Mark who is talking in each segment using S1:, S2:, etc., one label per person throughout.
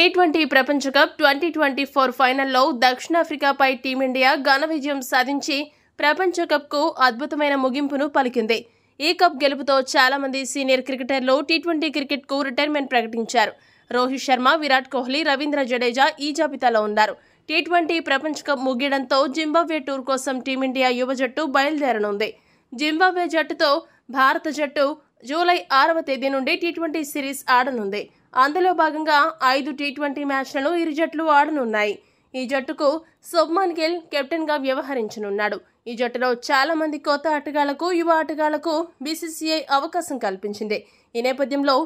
S1: T20 ప్రపంచ cup 2024 ఫైనల్లో దక్షిణాఫ్రికాపై team India ఘన విజయం సాధించి ప్రపంచ కప్కు అద్భుతమైన ముగింపును పలికింది. ఈ కప్ గెలుపుతో చాలా మంది సీనియర్ క్రికెటర్లు టీ20 క్రికెట్కు రిటైర్మెంట్ ప్రకటించారు. రోహిత్ శర్మ, విరాట్ కోహ్లీ, రవీంద్ర జడేజా ఈ జాబితాలో ఉన్నారు. టీ20 ప్రపంచ కప్ ముగియడంతో జింబాబ్వే టూర్ కోసం టీమిండియా యువ జట్టు బయలుదేరనుంది. జింబాబ్వే జట్టుతో భారత జట్టు జూలై 6వ తేదీ నుండి టీ20 సిరీస్ ఆడనుంది. అందులో భాగంగా 5 టీ20 మ్యాచ్లను ఇరు జట్లు ఆడనున్నాయి. ఈ జట్టుకు శుభ్మన్ గిల్ కెప్టెన్గా వ్యవహరించనున్నాడు. ఈ జట్టులో చాలా మంది కొత్త ఆటగాళ్లకు, యువ ఆటగాళ్లకు బీసీసీఐ అవకాశం కల్పించింది. ఈ నేపథ్యంలో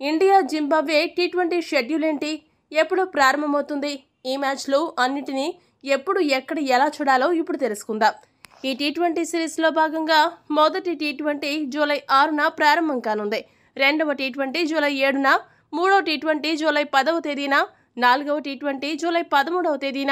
S1: ఇండియా జింబాబ్వే టీ20 షెడ్యూల్ ఏంటి, ఎప్పుడు ప్రారంభమవుతుంది, ఈ మ్యాచ్లు అన్నిటినీ ఎప్పుడు, ఎక్కడ, ఎలా చూడాలో ఇప్పుడు తెలుసుకుందాం. ఈ టీ20 సిరీస్లో భాగంగా మొదటి టీ20 జూలై 6న ప్రారంభం కానుంది. రెండవ టీ20 జూలై 7న, మూడవ టీ20 జూలై 10వ తేదీన, నాలుగవ టీ20 జూలై 13వ తేదీన,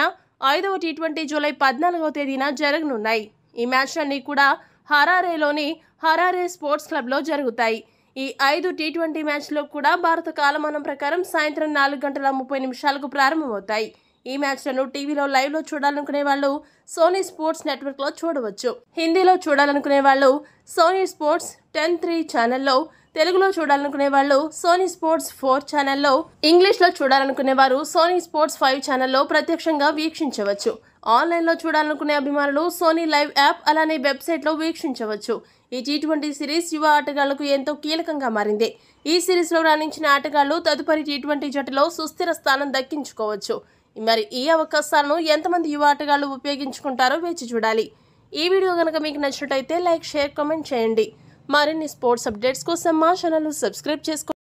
S1: ఐదవ టీ20 జూలై 14వ తేదీన జరగనున్నాయి. ఈ మ్యాచ్లన్నీ కూడా హరారేలోని హరారే స్పోర్ట్స్ క్లబ్లో జరుగుతాయి. ఈ 5 టీ20 మ్యాచ్లు కూడా భారత కాలమానం ప్రకారం సాయంత్రం 4:30 ప్రారంభమవుతాయి. ఈ మ్యాచ్లను టీవీలో లైవ్లో చూడాలనుకునే వాళ్ళు సోనీ స్పోర్ట్స్ నెట్వర్క్లో చూడవచ్చు. హిందీలో చూడాలనుకునే వాళ్ళు సోనీ స్పోర్ట్స్ 10(3) ఛానల్లో, తెలుగులో చూడాలనుకునే వాళ్ళు సోనీ స్పోర్ట్స్ 4 ఛానల్లో, ఇంగ్లీష్లో చూడాలనుకునే వారు సోనీ స్పోర్ట్స్ 5 ఛానల్లో ప్రత్యక్షంగా వీక్షించవచ్చు. ఆన్లైన్లో చూడాలనుకునే అభిమానులు సోనీ లైవ్ యాప్, అలానే వెబ్సైట్లో వీక్షించవచ్చు. ఈ టీ20 సిరీస్ యువ ఆటగాళ్లకు ఎంతో కీలకంగా మారింది. ఈ సిరీస్లో రాణించిన ఆటగాళ్లు తదుపరి టీ20 జట్టులో సుస్థిర స్థానం దక్కించుకోవచ్చు. మరి ఈ అవకాశాలను ఎంతమంది యువ ఆటగాళ్లు ఉపయోగించుకుంటారో వేచి చూడాలి. ఈ వీడియో కనుక మీకు నచ్చినట్లయితే లైక్, షేర్, కామెంట్ చేయండి. మరిన్ని స్పోర్ట్స్ అప్డేట్స్ కోసం మా ఛానల్ సబ్స్క్రైబ్ చేసుకోండి.